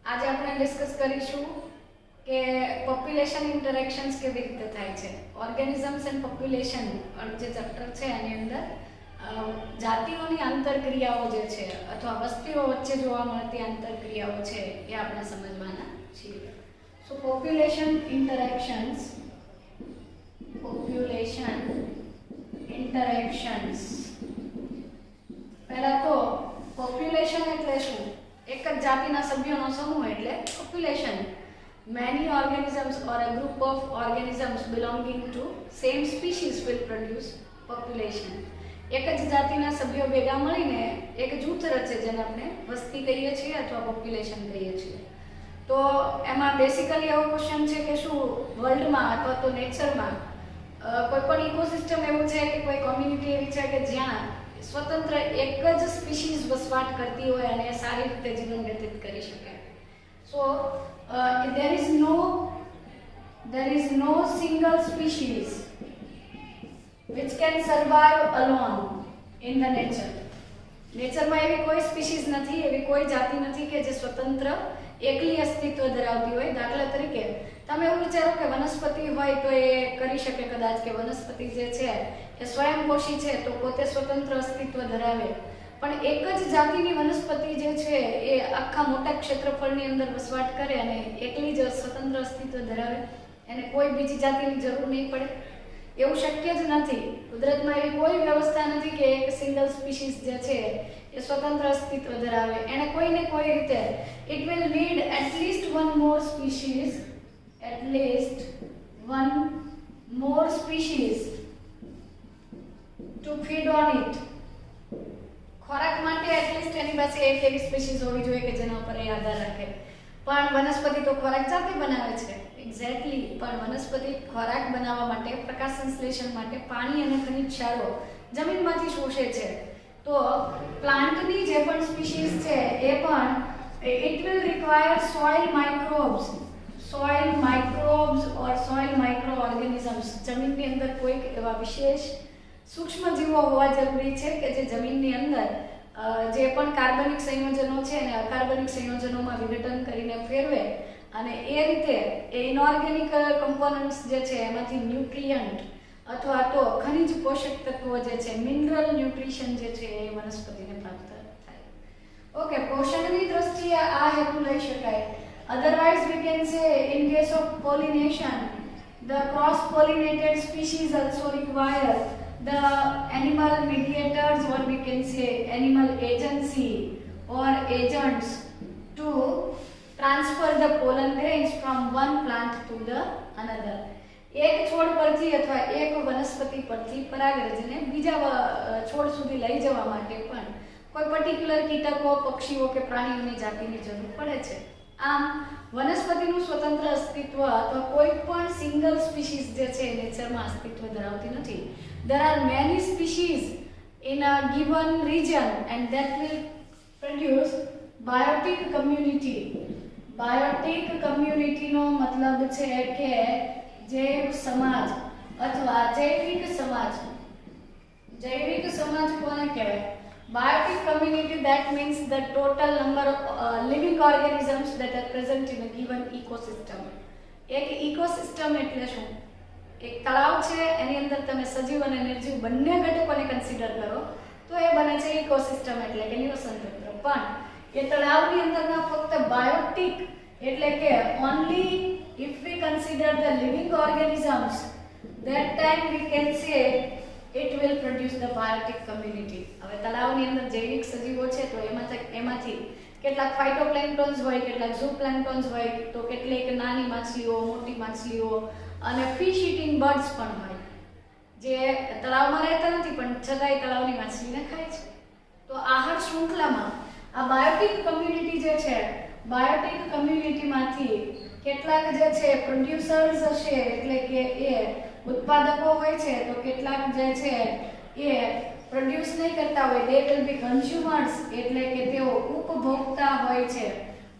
આજે આપણે ડિસ્કસ કરીશું કે પોપ્યુલેશન ઇન્ટરેક્શન્સ કેવી રીતે થાય છે. ઓર્ગેનિઝમ્સ એન્ડ પોપ્યુલેશન જે ચેપ્ટર છે એની અંદર જાતિઓની આંતરક્રિયાઓ જે છે અથવા વસ્તીઓ વચ્ચે જોવા મળતી આંતરક્રિયાઓ છે એ આપણે સમજવાના છીએ. સો પોપ્યુલેશન ઇન્ટરેક્શન્સ પહેલા તો પોપ્યુલેશન એટલે શું? એક જ જાતિના સભ્યોનો સમૂહ એટલે population. Many organisms or a group of organisms belonging to same species will produce population. એક જ જાતિના સભ્યો ભેગા મળીને એક જૂથ રચે જેને આપણે વસ્તી કહીએ છીએ અથવા પોપ્યુલેશન કહીએ છીએ. તો એમાં બેસિકલી એવો ક્વેશ્ચન છે કે શું વર્લ્ડમાં અથવા તો નેચરમાં કોઈ પણ ઇકોસિસ્ટમ એવું છે કે કોઈ કોમ્યુનિટી એવી છે કે જ્યાં સ્વતંત્ર એક જ સ્પીસીઝ વસવાટ કરતી હોય અને સારી રીતે જીવન વ્યતીત કરી શકે. સો there is no single species which can survive alone in the nature. નેચરમાં એવી કોઈ સ્પીસીઝ નથી, એવી કોઈ જાતિ નથી કે જે સ્વતંત્ર એકલી અસ્તિત્વ ધરાવતી હોય. દાખલા તરીકે તમે એવું વિચારો કે વનસ્પતિ હોય તો એ કરી શકે કદાચ કે વનસ્પતિ જે છે એ સ્વયંપોષી છે તો પોતે સ્વતંત્ર અસ્તિત્વ ધરાવે, પણ એક જ જાતિની વનસ્પતિ જે છે એ આખા મોટા ક્ષેત્રફળની અંદર વસવાટ કરે અને એકલી જ સ્વતંત્ર અસ્તિત્વ ધરાવે, એને કોઈ બીજી જાતિની જરૂર નહીં પડે. એવું શક્ય જ નથી. કુદરતમાં એવી કોઈ વ્યવસ્થા નથી કે એક સિંગલ સ્પીસીસ જે છે એ સ્વતંત્ર અસ્તિત્વ ધરાવે. એને કોઈ ને કોઈ રીતે it will need at least one more species to feed on it. ખોરાક માટે એટલીસ્ટ એની પાસે એક એવી સ્પીસીઝ હોવી જોઈએ કે જેના ઉપર એ આધાર રાખે. પણ વનસ્પતિ તો ખોરાક જાતે બનાવે છે. એક્ઝેક્ટલી. પણ વનસ્પતિ ખોરાક બનાવવા માટે, પ્રકાશ સંશ્લેષણ માટે પાણી અને ખનિજ ક્ષારો જમીનમાંથી શોષે છે. તો પ્લાન્ટની જે પણ સ્પીસીઝ છે એ પણ it will require soil microbes or soil microorganisms. જમીનની અંદર કોઈક એવા વિશેષ સૂક્ષ્મ જીવો હોવા જરૂરી છે કે જે જમીનની અંદર જે પણ કાર્બનિક સંયોજનો છે અને અકાર્બનિક સંયોજનોમાં વિઘટન કરીને ફેરવે અને એ રીતે એ ઇનઓર્ગેનિક કમ્પોનન્ટ્સ જે છે એમાંથી ન્યુટ્રિયન્ટ અથવા તો ખનિજ પોષક તત્વો જે છે મિનરલ ન્યુટ્રિશન જે છે એ વનસ્પતિને પ્રાપ્ત થાય. ઓકે, પોષણની દ્રષ્ટિએ આ હેતુ લઈ શકાય. Otherwise we can say in case of pollination the cross pollinated species also require the animal mediators or we can say animal agency or agents to transfer the pollen grains from one plant to the another. એક છોડ પરથી અથવા એક વનસ્પતિ પરથી પરાગરજને બીજા છોડ સુધી લઈ જવા માટે પણ કોઈ પર્ટિક્યુલર કીટકો, પક્ષીઓ કે પ્રાણીઓની જાતિની જરૂર પડે છે. આમ વનસ્પતિનું સ્વતંત્ર અસ્તિત્વ અથવા કોઈ પણ સિંગલ સ્પીસીઝ જે છે નેચરમાં અસ્તિત્વ ધરાવતી નથી. There are many species in a given region and that will produce biotic community. Biotic community નો મતલબ છે કે જૈવ સમાજ અથવા જૈવિક સમાજ. જૈવિક સમાજ કોને કહેવાય? Biotic community, that means the total number of living organisms that are present in a given ecosystem. એક ઇકોસિસ્ટમ એટલે શું? એક તળાવ છે એની અંદર તમે સજીવ અને નિર્જીવ બંને ઘટકોને કન્સિડર કરો તો એ બને છે ઇકોસિસ્ટમ એટલે કે નિવસનતંત્ર. પણ એ તળાવની અંદરના ફક્ત બાયોટિક એટલે કે only if we consider the living organisms that time we can say it will produce the biotic community. હવે તળાવની અંદર જૈવિક સજીવો છે તો એમાંથી કેટલાક ફાઇટોપ્લેન્ક્ટન્સ હોય, કેટલાક ઝૂપ્લેન્ક્ટન્સ હોય, તો કેટલીક નાની માછલીઓ, મોટી માછલીઓ અને ફિશ ઇટિંગ બર્ડ્સ પણ હોય જે તળાવમાં રહેતા નથી પણ છતાંય તળાવની માછલીને ખાય છે. તો આહાર શૃંખલામાં આ બાયોટિક કમ્યુનિટી જે છે, બાયોટિક કમ્યુનિટીમાંથી કેટલાક જે છે પ્રોડ્યુસર્સ હશે એટલે કે એ ઉત્પાદકો હોય છે, તો કેટલાક જે છે એ પ્રોડ્યુસ નહીં કરતા હોય, they will be consumers એટલે કે તેઓ ઉપભોક્તા હોય છે,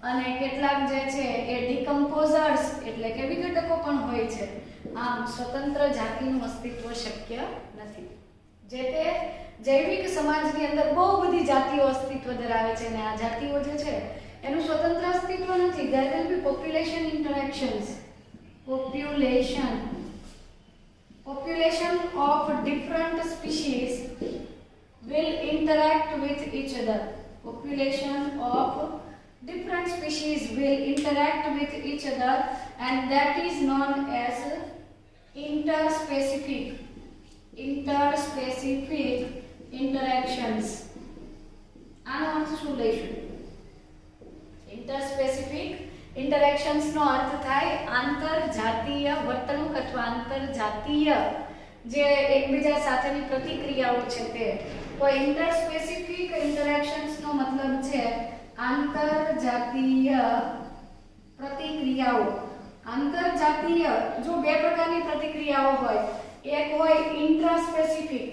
અને કેટલાક જે છે એ ડિકમ્પોઝર્સ એટલે કે વિઘટકો પણ હોય છે. આમ સ્વતંત્ર જાતિનું અસ્તિત્વ શક્ય નથી. જે તે જૈવિક સમાજની અંદર બહુ બધી જાતિઓ અસ્તિત્વ ધરાવે છે અને આ જાતિઓ જે છે એનું સ્વતંત્ર અસ્તિત્વ નથી. નથી. there will be population interactions. population of different species will interact with each other. Population of different species will interact with each other, and that is known as interspecific interactions. આનો અર્થ શું લઈશું? ઇન્ટરસ્પેસિફિક ઇન્ટરેક્શન્સ નો અર્થ થાય આંતરજાતીય વર્તણૂક અથવા આંતરજાતીય જે એકબીજા સાથેની પ્રતિક્રિયાઓ છે તે. તો ઇન્ટરસ્પેસિફિક ઇન્ટરેક્શન્સ નો મતલબ છે આંતરજાતીય પ્રતિક્રિયાઓ. આંતરજાતીય જો બે પ્રકારની પ્રતિક્રિયાઓ હોય, એક હોય ઇન્ટ્રાસ્પેસિફિક,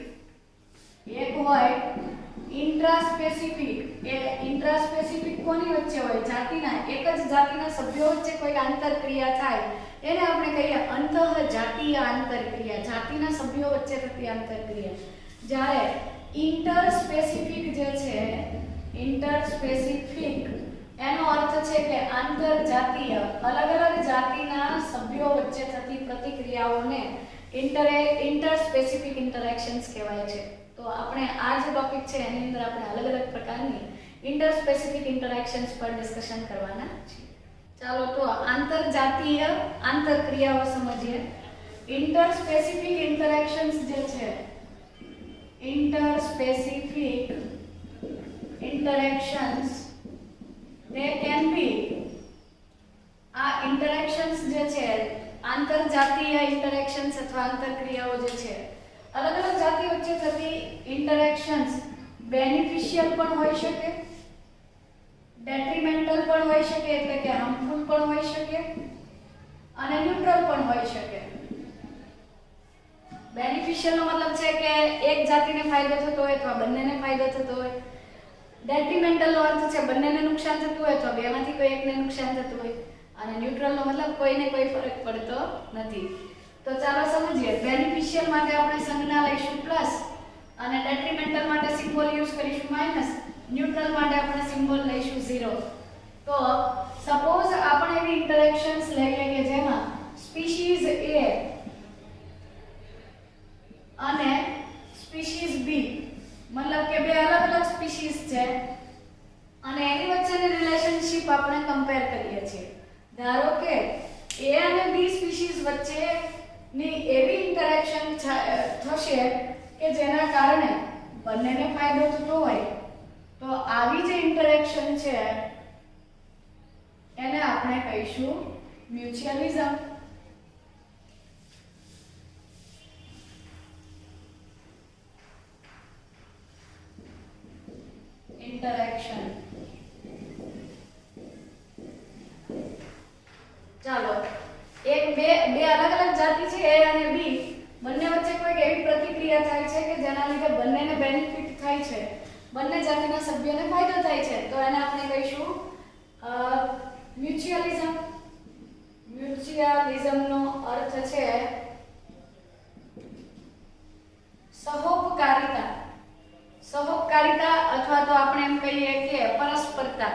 એક હોય ઇન્ટ્રાસ્પેસિફિક. એ ઇન્ટ્રાસ્પેસિફિક કોની વચ્ચે હોય? જાતિના, એક જ જાતિના સભ્યો વચ્ચે કોઈ આંતરક્રિયા થાય એને આપણે કહીએ અંતઃજાતીય આંતરક્રિયા, જાતિના સભ્યો વચ્ચે થતી આંતરક્રિયા. જ્યારે ઇન્ટરસ્પેસિફિક જે છે, ઇન્ટરસ્પેસિફિક એનો અર્થ છે કે આંતરજાતીય અલગ અલગ જાતિના સભ્યો વચ્ચે થતી પ્રતિક્રિયાઓને ઇન્ટરસ્પેસિફિક ઇન્ટરેક્શન્સ કહેવાય છે. તો આપણે આ જે ટોપિક છે એની અંદર આપણે અલગ અલગ પ્રકારની ઇન્ટરસ્પેસિફિક ઇન્ટરેક્શન્સ પર ડિસ્કશન કરવાના છીએ. ચાલો તો આંતરજાતીય આંતરક્રિયાઓ સમજીએ. ઇન્ટરસ્પેસિફિક ઇન્ટરેક્શન્સ જે છે, ઇન્ટરસ્પેસિફિક ઇન્ટરેક્શન્સ they can be આ ઇન્ટરેક્શન્સ જે છે આંતરજાતીય ઇન્ટરેક્શન્સ અથવા આંતરક્રિયાઓ જે છે અલગ અલગ જાતિ વચ્ચે થતી ઇન્ટરેક્શન્સ બેનિફિશિયલ પણ હોઈ શકે, ડેટ્રીમેન્ટલ પણ હોઈ શકે એટલે કે હાર્મફુલ પણ હોઈ શકે અને ન્યુટ્રલ પણ હોઈ શકે. બેનિફિશિયલ નો મતલબ છે કે એક જાતિને ફાયદો થતો હોય અથવા બંનેને ફાયદો થતો હોય. ડેટ્રીમેન્ટલ નો અર્થ છે બંનેને નુકસાન થતું હોય અથવા બેમાંથી કોઈ એકને નુકસાન થતું હોય. અને ન્યુટ્રલ નો મતલબ કોઈને કોઈ ફરક પડતો નથી. તો ચાલો સમજીએ. બેનિફિશિયલ માટે આપણે સંજ્ઞા લઈશું પ્લસ અને ડેટ્રીમેન્ટલ માટે સિમ્બોલ યુઝ કરીશું માઈનસ. ન્યુટ્રલ માટે આપણે સિમ્બોલ લઈશું 0. તો સપોઝ આપણે એવી ઇન્ટરેક્શન્સ લઈએ કે જેમાં સ્પીશીઝ A અને સ્પીશીઝ B મતલબ કે બે અલગ અલગ સ્પીશીઝ છે અને એની વચ્ચેની રિલેશનશિપ આપણે કમ્પેર કરીએ છીએ. ધારો કે A અને B સ્પીશીઝ વચ્ચેની એવી ઇન્ટરેક્શન થશે કે જેના કારણે બંનેને ફાયદો થતો હોય, તો આવી જે ઇન્ટરેક્શન છે એને આપણે કહીશું મ્યુચ્યુઅલિઝમ. ઇન્ટરેક્શન. ચાલો એક બે અલગ અલગ જાતિ છે A અને B, બંને વચ્ચે કોઈક એવી પ્રતિક્રિયા થાય છે કે જેના લીધે બંનેને બેનિફિટ થાય છે, બંને જાતિના સભ્યોને ફાયદો થાય છે, તો એને આપણે કહીશું મ્યુચ્યુઅલિઝમ. મ્યુચ્યુઅલિઝમનો અર્થ છે સહોપકારિતા. સહોપકારિતા અથવા તો આપણે એમ કહીએ કે પરસ્પરતા,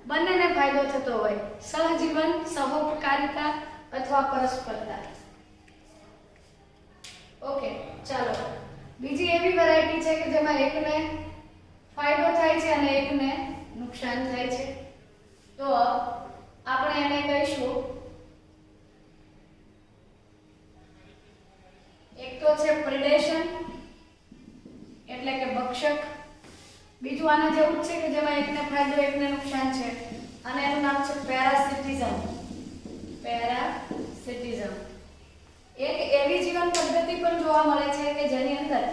બંનેને ફાયદો થતો હોય. સહજીવન, સહોપકારિતા અથવા પરસ્પરતા. ઓકે, ચાલો બીજી એવી વેરાયટી છે કે જેમાં એકને ફાયદો થાય છે અને એકને નુકસાન થાય છે. તો આપણે એને કહીશું, એક તો છે પ્રિડેશન એટલે કે ભક્ષક, બીજું આના જેવું જ છે કે જેમાં એકને ફાયદો એકને નુકસાન છે અને એનું નામ છે પેરાસિટિઝમ. પેરાસિટિઝમ એક એવી જીવન પદ્ધતિ પણ જોવા મળે છે કે જેની અંદર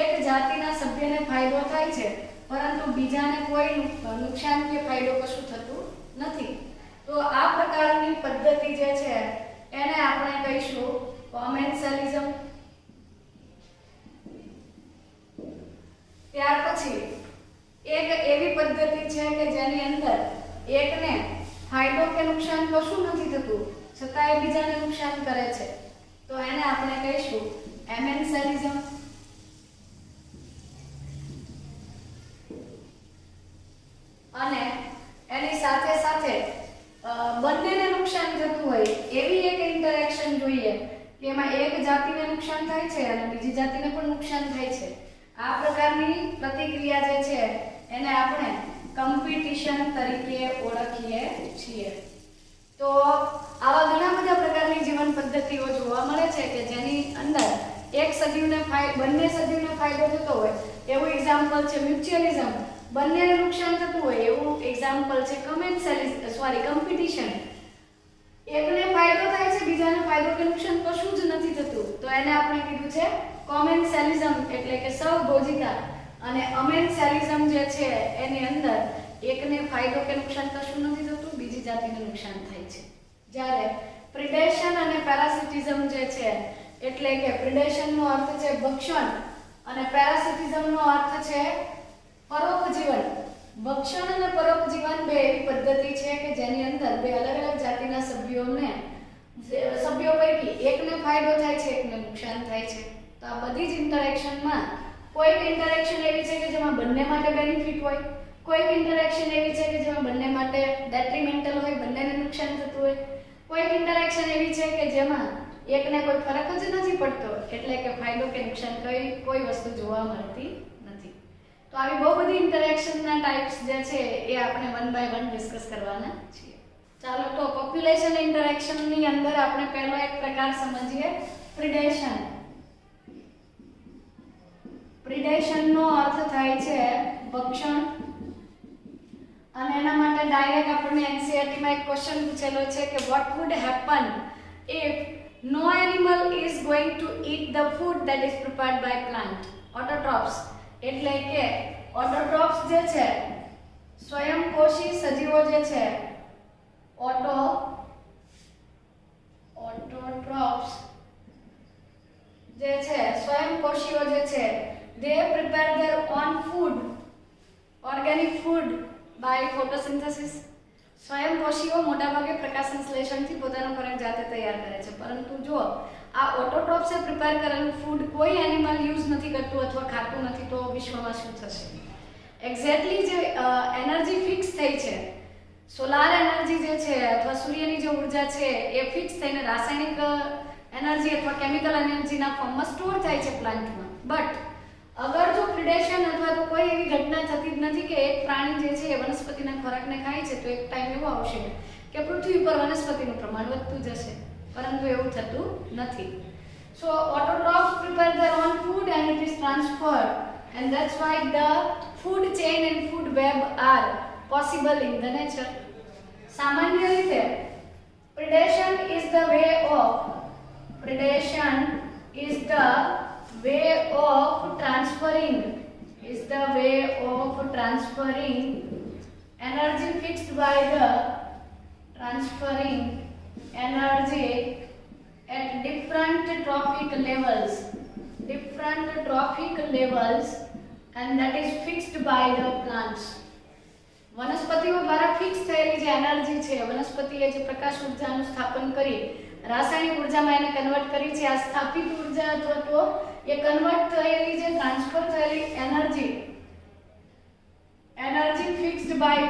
એક જાતિના સભ્યને ફાયદો થાય છે પરંતુ બીજાને કોઈ નુકસાન કે ફાયદો કશું થતું નથી. તો આ પ્રકારની પદ્ધતિ જે છે એને આપણે કહીશું કોમેન્સલિઝમ. ત્યાર પછી એક એવી પદ્ધતિ છે કે જેની અંદર એકને ફાયદો કે નુકસાન કશું નથી થતું છતાં એ બીજાને નુકસાન કરે છે, તો એને આપણે કહીશું એમેન્સલિઝમ. અને એની સાથે સાથે બંનેને નુકસાન થતું હોય એવી એક ઇન્ટરેક્શન જોઈએ કે એમાં એક જાતિને નુકસાન થાય છે અને બીજી જાતિને પણ નુકસાન થાય છે. આ પ્રકારની પ્રતિક્રિયા જે છે એને આપણે કોમ્પિટિશન તરીકે ઓળખીએ છીએ. તો આવા ઘણા બધા પ્રકારની જીવન પદ્ધતિઓ જોવા મળે છે કે જેની અંદર એક સજીવને બંને સજીવને ફાયદો થતો હોય એવું એક્ઝામ્પલ છે મ્યુચ્યુઅલિઝમ. બંનેને નુકસાન થતું હોય એવું એક્ઝામ્પલ છે કોમ્પિટિશન. એકને ફાયદો થાય છે બીજાને ફાયદો કે નુકસાન કશું જ નથી થતું તો એને આપણે કીધું છે કોમેન્સેલિઝમ એટલે કે સહભોજિતા. અને અમેન્સેલિઝમ જે છે એની અંદર એકને ફાયદો કે નુકસાન કશું નથી થતું બીજી જાતિને નુકસાન થાય છે. જ્યારે પ્રિડેશન અને પેરાસિટિઝમ જે છે એટલે કે પ્રિડેશનનો અર્થ છે ભક્ષણ અને પેરાસિટિઝમનો અર્થ છે પરોપજીવન. ભક્ષણ અને પરોપજીવન બે એવી પદ્ધતિ છે કે જેની અંદર બે અલગ અલગ જાતિના સભ્યો પૈકી એકને ફાયદો થાય છે એકને નુકસાન થાય છે. તો આ બધી જ ઇન્ટરેક્શનમાં કોઈક ઇન્ટરેક્શન એવી છે કે જેમાં બંને માટે બેનિફિટ હોય, કોઈક ઇન્ટરેક્શન એવી છે કે જેમાં બંને માટે ડેટ્રીમેન્ટલ હોય, બંનેને નુકસાન થતું હોય, કોઈક ઇન્ટરેક્શન એવી છે કે જેમાં એકને કોઈ ફરક જ નથી પડતો એટલે કે ફાયદો કે નુકસાન કોઈ વસ્તુ જોવા મળતી નથી. તો આવી બહુ બધી ઇન્ટરેક્શનના ટાઈપ્સ જે છે એ આપણે વન બાય વન ડિસ્કસ કરવાના છીએ. ચાલો તો પોપ્યુલેશન ઇન્ટરેક્શનની અંદર આપણે પહેલો એક પ્રકાર સમજીએ પ્રિડેશન. પ્રિડેશનનો અર્થ થાય છે ભક્ષણ અને એના માટે ડાયરેક્ટ આપણને એનસીઈઆરટી માં એક ક્વેશ્ચન પૂછેલો છે કે what would happen if no animal is going to eat the food that is prepared by plant. Autotrophs એટલે કે ઓટોટ્રોફ્સ જે છે સ્વયંપોષી સજીવો જે છે ઓટોટ્રોફ્સ જે છે સ્વયંપોષીઓ જે છે they prepare their own food, organic food by photosynthesis. સ્વયંપોષીઓ મોટાભાગે પ્રકાશ સંશ્લેષણથી પોતાનો ખોરાક જાતે તૈયાર કરે છે પરંતુ જો આ ઓટોટ્રોફ્સે પ્રિપેર કરેલું ફૂડ કોઈ એનિમલ યુઝ નથી કરતું અથવા ખાતું નથી તો વિશ્વમાં શું થશે? એક્ઝેક્ટલી જે એનર્જી ફિક્સ થઈ છે સોલાર એનર્જી જે છે અથવા સૂર્યની જે ઉર્જા છે એ ફિક્સ થઈને રાસાયણિક એનર્જી અથવા કેમિકલ એનર્જીના ફોર્મમાં સ્ટોર થાય છે પ્લાન્ટમાં. બટ અગર જો પ્રિડેશન અથવા તો કોઈ એવી ઘટના થતી જ નથી કે એક પ્રાણી જે છે એ વનસ્પતિના ખોરાકને ખાય છે તો એક ટાઈમ એવો આવશે કે પૃથ્વી પર વનસ્પતિનું પ્રમાણ વધતું જશે પરંતુ એવું થતું નથી. So autotrophs prepare their own food and it is transferred and that's why the food chain and food web are possible in the nature. સામાન્ય રીતે predation is the way of transferring energy fixed by the transferring energy at different trophic levels and that is fixed by the plants. વનસ્પતિઓ દ્વારા fix થયેલી જે energy છે વનસ્પતિએ જે પ્રકાશ ઉર્જાનું સ્થાપન કરી રાસાયણિક ઉર્જામાં એને કન્વર્ટ કરી છે આ સ્થાપિત ઉર્જા અથવા તો એ કન્વર્ટ થયેલી જે ટ્રાન્સફર થયેલી એનર્જી ફિક્સ્ડ બાય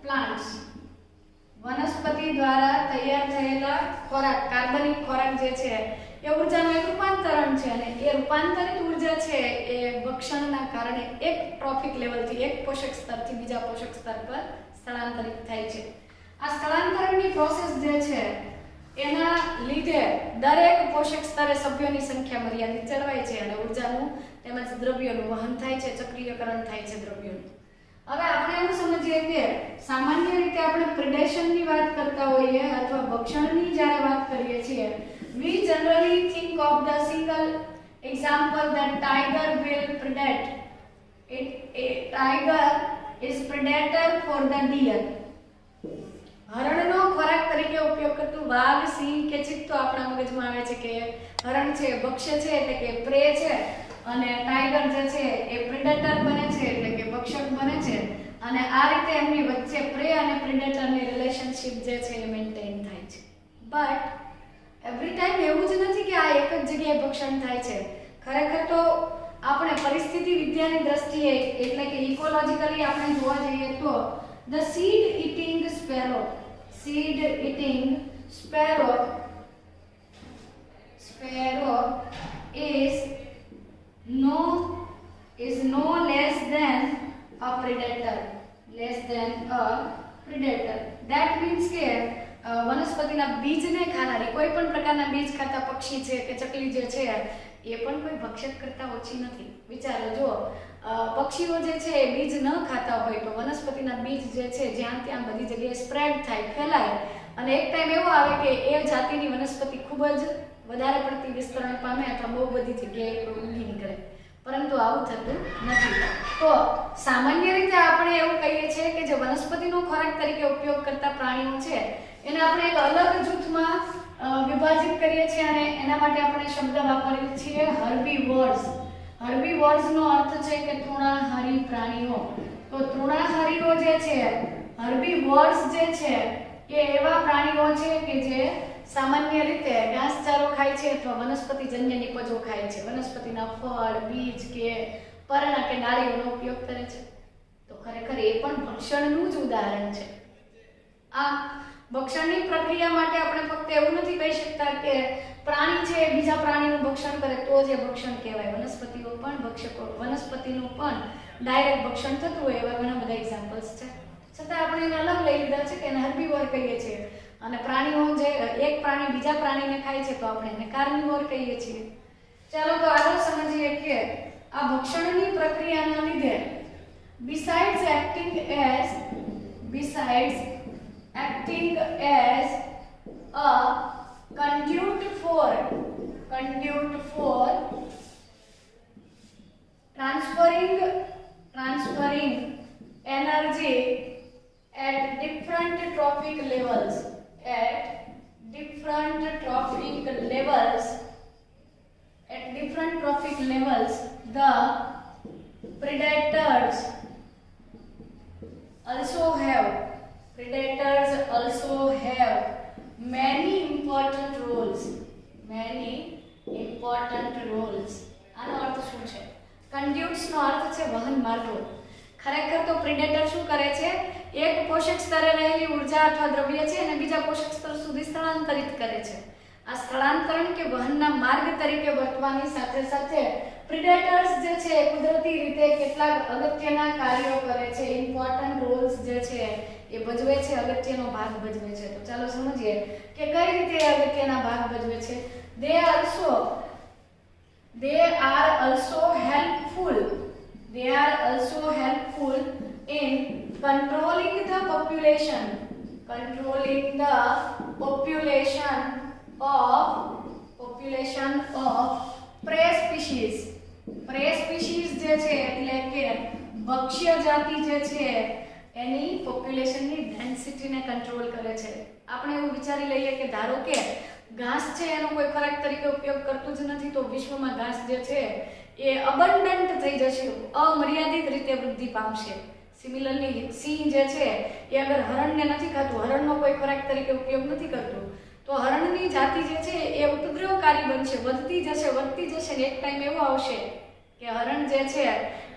પ્લાન્ટ્સ વનસ્પતિ દ્વારા તૈયાર થયેલા ખોરાક કાર્બનિક ખોરાક જે છે એ ઉર્જાનું એક રૂપાંતરણ છે અને એ રૂપાંતરિત ઉર્જા છે એ ભક્ષણના કારણે એક ટ્રોફિક લેવલથી એક પોષક સ્તરથી બીજા પોષક સ્તર પર સ્થળાંતરિત થાય છે. આ સ્થળાંતરણની પ્રોસેસ જે છે એના લીધે દરેક પોષક સ્તરે સભ્યોની સંખ્યા મર્યાદિત જળવાય છે અને ઉર્જાનું તેમજ દ્રવ્યોનું વહન થાય છે ચક્રીયકરણ થાય છે દ્રવ્યોનું. હવે આપણે એવું સમજીએ કે સામાન્ય રીતે આપણે પ્રિડેશનની વાત કરતા હોઈએ અથવા ભક્ષણની જ્યારે વાત કરીએ છીએ we generally think of the single example that tiger will predate. A tiger is predator for the deer. હરણનો ખોરાક તરીકે ઉપયોગ કરતું વાઘ સિંહ કે ચિત્તો આપણા મગજમાં આવે છે કે હરણ છે ભક્ષ્ય છે એટલે કે પ્રે છે અને ટાઈગર જે છે એ પ્રેડેટર બને છે એટલે કે ભક્ષક બને છે અને આ રીતે એમની વચ્ચે પ્રે અને પ્રેડેટરની રિલેશનશિપ જે છે એ મેન્ટેન થાય છે. બટ એવરી ટાઈમ એવું જ નથી કે આ એક જ જગ્યાએ ભક્ષણ થાય છે. ખરેખર તો આપણે પરિસ્થિતિ વિદ્યાની દ્રષ્ટિએ એટલે કે ઇકોલોજીકલી આપણે જોવા જઈએ તો the seed eating sparrow. Seed eating sparrow. Sparrow is no less than a predator. Less than a predator. That means કે વનસ્પતિના બીજને ખાનારી કોઈ પણ પ્રકારના બીજ ખાતા પક્ષી છે કે ચકલી જે છે એ પણ કોઈ ભક્ષક કરતા ઓછી નથી. વિચારો જો પક્ષીઓ જે છે એ બીજ ન ખાતા હોય તો વનસ્પતિના બીજ જે છે જ્યાં ત્યાં બધી જગ્યાએ સ્પ્રેડ થાય, ફેલાય અને એક ટાઈમ એવો આવે કે એ જાતિની વનસ્પતિ ખૂબ જ વધારે પડતી વિસ્તરણ પામે અથવા બહુ બધી જગ્યાએ ઉગી નીકળે. પરંતુ આવું થતું નથી. તો સામાન્ય રીતે આપણે એવું કહીએ છીએ કે જે વનસ્પતિનો ખોરાક તરીકે ઉપયોગ કરતા પ્રાણીઓ છે એને આપણે એક અલગ જૂથમાં વિભાજિત કરીએ છીએ અને એના માટે આપણે શબ્દ વાપરીએ છીએ હર્બીવોર્સ. હર્બીવોર્સનો અર્થ છે કે તૃણાહારી પ્રાણીઓ. તો તૃણાહારીઓ જે છે, હર્બીવોર્સ જે છે એ એવા પ્રાણીઓ છે કે જે સામાન્ય રીતે ઘાસચારો ખાય છે અથવા વનસ્પતિજન્ય નિપજો ખાય છે. વનસ્પતિના ફળ, બીજ કે પર્ણ કે ડાળીઓનો ઉપયોગ કરે છે. તો ખરેખર એ પણ ભક્ષણનું જ ઉદાહરણ છે. આ ભક્ષણની પ્રક્રિયા માટે આપણે ફક્ત એવું નથી કહી શકતા કે પ્રાણી છે બીજા પ્રાણીનું ભક્ષણ કરે તો જ એ ભક્ષણ કહેવાય. વનસ્પતિઓ પણ વનસ્પતિનું પણ ડાયરેક્ટ ભક્ષણ થતું હોય એવા ઘણા બધા એક્ઝામ્પલ્સ છે. છતાં આપણે એને અલગ લઈ લીધા છે કે એને હર્બીવોર કહીએ છીએ અને પ્રાણીઓ જે એક પ્રાણી બીજા પ્રાણીને ખાય છે તો આપણે એને કાર્નિવોર કહીએ છીએ. ચાલો તો આગળ સમજીએ કે આ ભક્ષણની પ્રક્રિયાના લીધે besides acting as a conduit for transferring energy at different trophic levels. At different trophic levels, the predators also have many important roles. આનો અર્થ શું છે? કંડ્યુટ્સ નો અર્થ છે વહન માર્ગો. ખરેખર તો પ્રેડેટર શું કરે છે? એક પોષક સ્તરે રહેલી ઉર્જા અથવા દ્રવ્ય છે અને બીજા પોષક સ્તર સુધી સ્થળાંતરિત કરે છે. આ સ્થળાંતરણ કે વહનના માર્ગ તરીકે વર્તવાની સાથે સાથે પ્રેડેટર્સ જે છે કુદરતી રીતે કેટલાક અગત્યના કાર્યો કરે છે, ઇમ્પોર્ટન્ટ રોલ્સ જે છે એ ભજવે છે, અગત્યનો ભાગ ભજવે છે. તો ચાલો સમજીએ કે કઈ રીતે અગત્યના ભાગ ભજવે છે. They are also helpful in controlling the population of prey species. Prey species જે છે એટલે કે ભક્ષ્ય જાતિ જે છે એની પોપ્યુલેશનની ડેન્સિટીને કંટ્રોલ કરે છે. આપણે એવું વિચારી લઈએ કે ધારો કે ઘાસ છે એનો કોઈ ખોરાક તરીકે ઉપયોગ કરતું જ નથી તો વિશ્વમાં ઘાસ જે છે એ અબન્ડન્ટ થઈ જશે, અમર્યાદિત રીતે વૃદ્ધિ પામશે. સિમિલરલી સિંહ જે છે એ અગર હરણને નથી ખાતું, હરણનો કોઈ ખોરાક તરીકે ઉપયોગ નથી કરતું તો હરણની જાતિ જે છે એ ઉપદ્રવકારી બનશે, વધતી જશે ને એક ટાઈમ એવો આવશે કે હરણ જે છે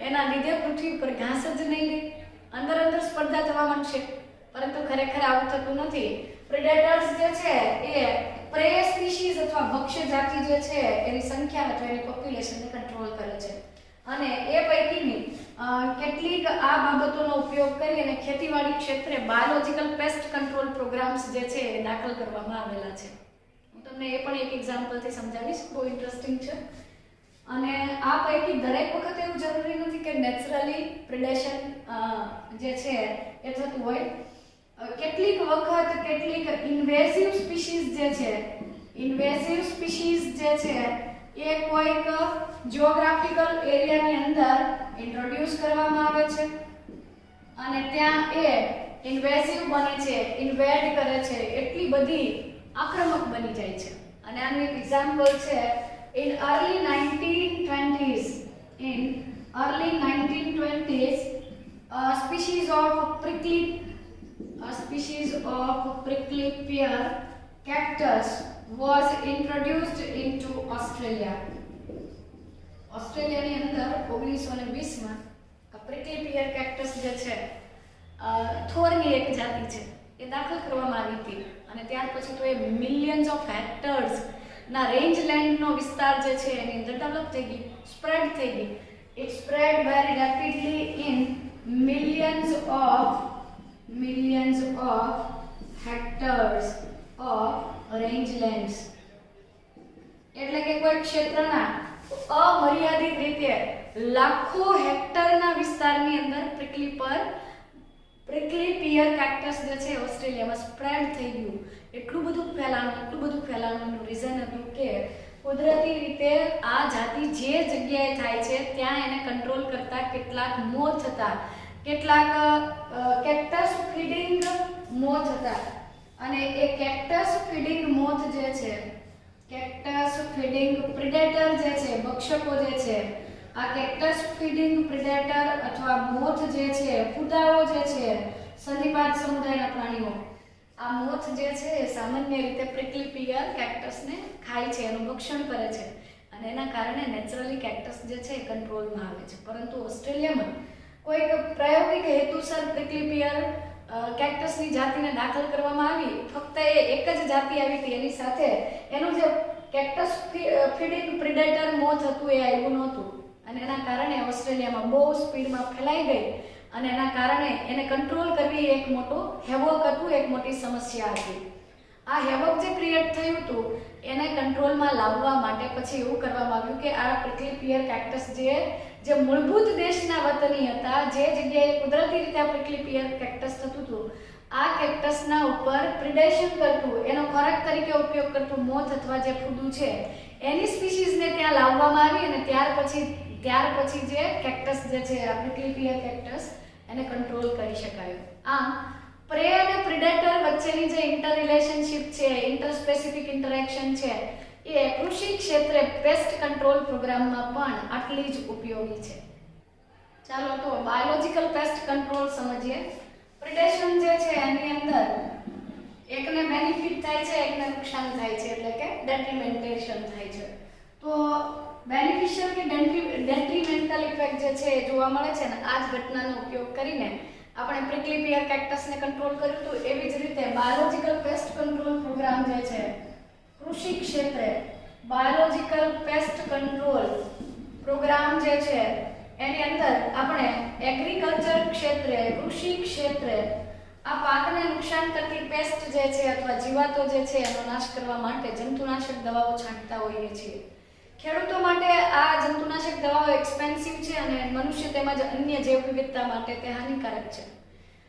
એના લીધે પૃથ્વી પર ઘાસ જ નહીં રહે, અંદર સ્પર્ધા થવા માંડશે. પરંતુ ખરેખર આવું થતું નથી. પ્રેડેટર્સ જે છે એ પ્રે સ્પીસીઝ અથવા ભક્ષ્ય જાતિ જે છે એની સંખ્યા અથવા એની પોપ્યુલેશનને કંટ્રોલ કરે છે અને એ પૈકીની કેટલીક આ બાબતોનો ઉપયોગ કરી અને ખેતીવાડી ક્ષેત્રે બાયોલોજિકલ પેસ્ટ કંટ્રોલ પ્રોગ્રામ્સ જે છે એ દાખલ કરવામાં આવેલા છે. હું તમને એ પણ એક એક્ઝામ્પલથી સમજાવીશ, બહુ ઇન્ટરેસ્ટિંગ છે. અને આ પૈકી દરેક વખત એવું જરૂરી નથી કે નેચરલી પ્રિડેશન જે છે એ થતું હોય. કેટલીક વખત કેટલીક ઇન્વેઝિવ સ્પીસીઝ જે છે એ કોઈક જિયોગ્રાફિકલ એરિયાની અંદર ઇન્ટ્રોડ્યુસ કરવામાં આવે છે અને ત્યાં એ ઇન્વેઝિવ બને છે, ઇન્વેડ કરે છે, એટલી બધી આક્રમક બની જાય છે. અને આનું એક એક્ઝામ્પલ છે in early 1920s a species of prickly pear cactus was introduced into Australia. ઓસ્ટ્રેલિયાની અંદર 1920 માં પ્રિકલી પિયર કેક્ટસ જે છે થોરની એક જાતિ છે એ દાખલ કરવામાં આવી હતી અને ત્યાર પછી તો એ મિલિયન્સ ઓફ હેક્ટર્સ ના રેન્જલેન્ડનો વિસ્તાર જે છે એની અંદર ડેવલપ થઈ ગઈ, સ્પ્રેડ થઈ ગઈ. It spread very rapidly in millions of hectares of rangelands. એટલે કે કોઈ ક્ષેત્રના અમર્યાદિત રીતે લાખો હેક્ટરના વિસ્તારની અંદર પ્રિકલી પિયર કેક્ટસ જે છે ઓસ્ટ્રેલિયામાં સ્પ્રેડ થઈ ગયું. એટલું બધું ફેલાણુંનું રીઝન હતું કે કુદરતી રીતે આ જાતિ જે જગ્યાએ થાય છે ત્યાં એને કંટ્રોલ કરતા કેટલાક મોથ હતા, કેટલાક કેક્ટસ ફીડિંગ મોથ હતા. અને એ કેક્ટસ ફીડિંગ મોથ જે છે, કેક્ટસ ફીડિંગ પ્રિડેટર જે છે, ભક્ષકો જે છે, આ કેક્ટસ ફીડિંગ પ્રિડેટર અથવા મોથ જે છે, ફૂદાઓ જે છે, સંધિપાત સમુદાયના પ્રાણીઓ, આ મોથ જે છે એ સામાન્ય રીતે પ્રિકલી પિયર કેક્ટસને ખાય છે, એનું ભક્ષણ કરે છે અને એના કારણે નેચરલી કેક્ટસ જે છે એ કંટ્રોલમાં આવે છે. પરંતુ ઓસ્ટ્રેલિયામાં કોઈક પ્રાયોગિક હેતુસર પ્રિકલી પિયર કેક્ટસની જાતિને દાખલ કરવામાં આવી. ફક્ત એ એક જ જાતિ આવી હતી, એની સાથે એનું જે કેક્ટસ ફીડિંગ પ્રિડેટર મોથ હતું એ આવ્યું નહોતું અને એના કારણે ઓસ્ટ્રેલિયામાં બહુ સ્પીડમાં ફેલાઈ ગઈ અને એના કારણે એને કંટ્રોલ કરવી એક મોટો હેવોક હતું, એક મોટી સમસ્યા હતી. આ હેવોક જે ક્રિએટ થયું હતું એને કંટ્રોલમાં લાવવા માટે પછી એવું કરવામાં આવ્યું કે આ પ્રિકલી પિયર કેક્ટસ જે મૂળભૂત દેશના વતની હતા, જે જગ્યાએ કુદરતી રીતે આ પ્રિકલી પિયર કેક્ટસ થતું હતું, આ કેક્ટસના ઉપર પ્રિડેશન કરતું, એનો ખોરાક તરીકે ઉપયોગ કરતું મોથ અથવા જે ફૂદું છે એની સ્પીસીઝને ત્યાં લાવવામાં આવી અને ત્યાર પછી જે કેક્ટસ જે છે આ પ્રિકલી પિયર કેક્ટસ એને કંટ્રોલ કરી શકાયું. આમ પ્રે અને પ્રિડેટર વચ્ચેની જે ઇન્ટર રિલેશનશિપ છે, ઇન્ટર સ્પેસિફિક ઇન્ટરેક્શન છે, એ કૃષિ ક્ષેત્રે પેસ્ટ કંટ્રોલ પ્રોગ્રામમાં પણ આટલી જ ઉપયોગી છે. ચાલો તો બાયોલોજિકલ પેસ્ટ કંટ્રોલ સમજીએ. પ્રિડેશન જે છે એની અંદર એકને બેનિફિટ થાય છે, એકને નુકસાન થાય છે, એટલે કે ડેટ્રીમેન્ટેશન થાય છે. તો બેનિફિશિયલ કે ડેટ્રીમેન્ટલ ઇફેક્ટ જે છે એ જોવા મળે છે ને આ જ ઘટનાનો ઉપયોગ કરીને આપણે પ્રિકલી પિયર કેક્ટસને કંટ્રોલ કર્યું હતું. એવી જ રીતે બાયોલોજિકલ પેસ્ટ કંટ્રોલ પ્રોગ્રામ જે છે કૃષિ ક્ષેત્રે બાયોલોજિકલ પેસ્ટ કંટ્રોલ પ્રોગ્રામ જે છે એની અંદર આપણે એગ્રીકલ્ચર ક્ષેત્રે, કૃષિ ક્ષેત્રે આ પાકને નુકસાન કરતી પેસ્ટ જે છે અથવા જીવાતો જે છે એનો નાશ કરવા માટે જંતુનાશક દવાઓ છાંટતા હોઈએ છીએ. ખેડૂતો માટે આ જંતુનાશક દવાઓ એક્સપેન્સિવ છે અને મનુષ્ય તેમજ અન્ય જૈવ વિવિધતા માટે તે હાનિકારક છે.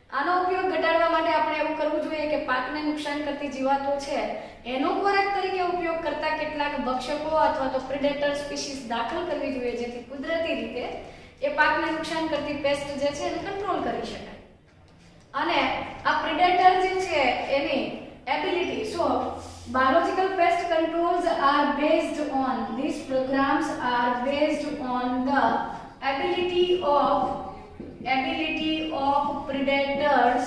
આનો ઉપયોગ ઘટાડવા માટે આપણે એવું કરવું જોઈએ કે પાકને નુકસાન કરતી જીવાતો છે એનો ખોરાક તરીકે ઉપયોગ કરતા કેટલાક ભક્ષકો અથવા તો પ્રિડેટર સ્પીસીઝ દાખલ કરવી જોઈએ, જેથી કુદરતી રીતે એ પાકને નુકસાન કરતી પેસ્ટ જે છે એને કંટ્રોલ કરી શકાય. અને આ પ્રિડેટર જે છે એની ability, so biological pest controls are based on, these programs are based on the ability of predators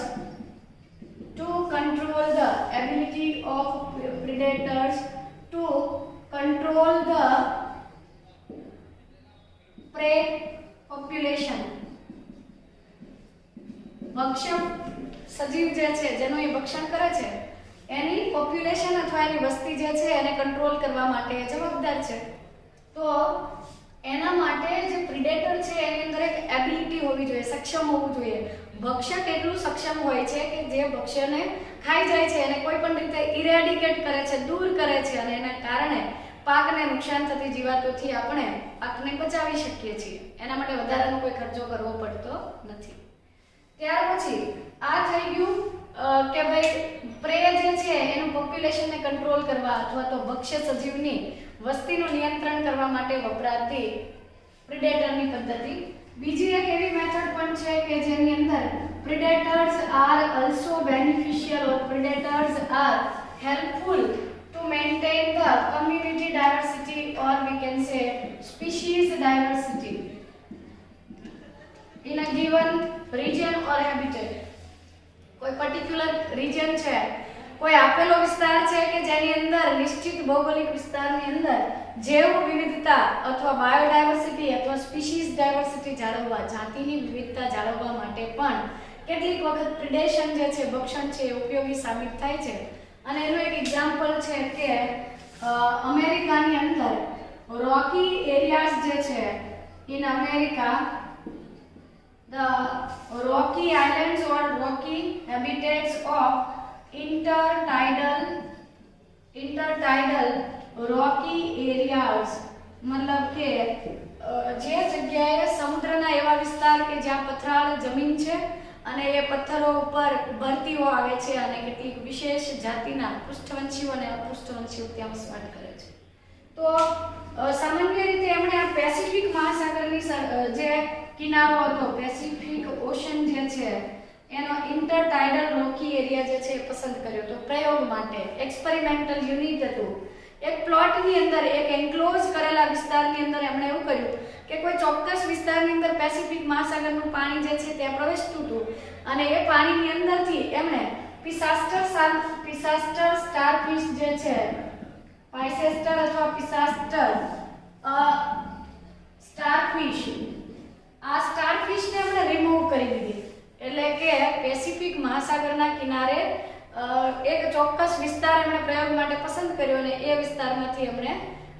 to control the prey population. ભક્ષક સજીવ જે છે જેનું એ ભક્ષણ કરે છે એની પોપ્યુલેશન અથવા એની વસ્તી જે છે એને કંટ્રોલ કરવા માટે જવાબદાર છે. તો એના માટે જે પ્રિડેટર છે એની અંદર એક એબિલિટી હોવી જોઈએ, સક્ષમ હોવું જોઈએ. ભક્ષક એટલું સક્ષમ હોય છે કે જે ભક્ષ્યને ખાઈ જાય છે એને કોઈ પણ રીતે ઇરેડિકેટ કરે છે, દૂર કરે છે અને એના કારણે પાકને નુકસાન થતી જીવાતોથી આપણે પાકને બચાવી શકીએ છીએ. એના માટે વધારાનો કોઈ ખર્ચો કરવો પડતો નથી. ત્યાર પછી આ થઈ ગયું કે ભાઈ પ્રે જે છે એનું પોપ્યુલેશનને કંટ્રોલ કરવા અથવા તો ભક્ષ્ય સજીવની વસ્તીનું નિયંત્રણ કરવા માટે વપરાતી પ્રિડેટરની પદ્ધતિ. બીજી એક એવી મેથડ પણ છે કે જેની અંદર predators are also beneficial or predators are helpful to maintain the community diversity or we can say species diversity in a given region or habitat. કોઈ પર્ટિક્યુલર રીજન છે, કોઈ આપેલો વિસ્તાર છે કે જેની અંદર નિશ્ચિત ભૌગોલિક વિસ્તારની અંદર જૈવ વિવિધતા અથવા બાયોડાયવર્સિટી અથવા સ્પીસીઝ ડાયવર્સિટી જાળવવા, જાતિની વિવિધતા જાળવવા માટે પણ કેટલીક વખત પ્રિડેશન જે છે, ભક્ષણ છે, એ ઉપયોગી સાબિત થાય છે. અને એનું એક એક્ઝામ્પલ છે કે અમેરિકાની અંદર રોકી એરિયાઝ જે છે, in America the rocky islands or rocky habitats of intertidal rocky areas, मतलब કે જે જગ્યાએ સમુદ્રના એવા વિસ્તાર કે જ્યાં પથરાળ જમીન છે અને એ પથ્થરો ઉપર ભરતીઓ આવે છે અને કેટલીક વિશેષ જાતિના પૃષ્ઠવંશીઓ અને અપૃષ્ઠવંશીઓ ત્યાં વસવાટ કરે છે. તો સામાન્ય રીતે એમણે આ પેસિફિક મહાસાગરની જે કિનારો હતો, પેસિફિક ઓશન જે છે એનો ઇન્ટરટાઇડલ રોકી એરિયા જે છે પસંદ કર્યો તો પ્રયોગ માટે. એક્સપેરિમેન્ટલ યુનિટ હતું. એક પ્લોટની અંદર, એક એન્ક્લોઝ કરેલા વિસ્તારની અંદર એમણે એવું કર્યું કે કોઈ ચોક્કસ વિસ્તારની અંદર પેસિફિક મહાસાગરનું પાણી જે છે ત્યાં પ્રવેશતું હતું અને એ પાણીની અંદરથી એમણે પિસાસ્ટર સ્ટારફિશ જે છે, પાઇસેસ્ટર અથવા પિસાસ્ટર સ્ટારફિશ, આ સ્ટારફિશને એમણે રિમૂવ કરી દીધી. એટલે કે પેસિફિક મહાસાગરના કિનારે એક ચોક્કસ વિસ્તાર એમણે પ્રયોગ માટે પસંદ કર્યો અને એ વિસ્તારમાંથી એમણે